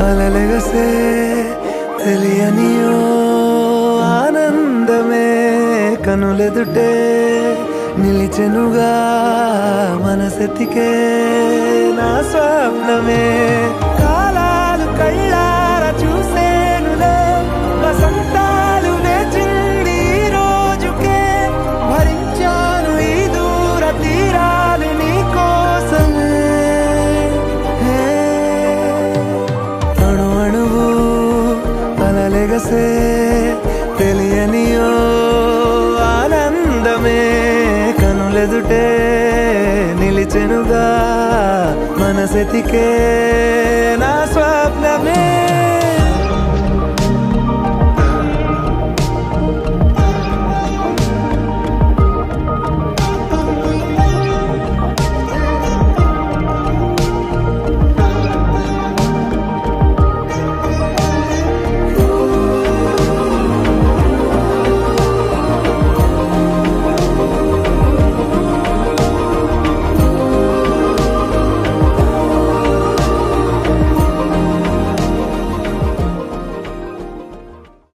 అలలెగసే తెలియనియో ఆనందమే కనులెదుటే నిలిచెనుగా మనసెతికే నా స్వప్నమే కాలాలు కళ్ళార చూసేనులే వసంతాలు వేచింది ఈ రోజుకే భరించాను ఈ దూర తీరాలు నీ కోసమే అణు అణువు అలలెగసే తెలియనియో ఆనందమే కనులెదుటే నిలిచెనుగా మనసెతికే నా స్వప్నమే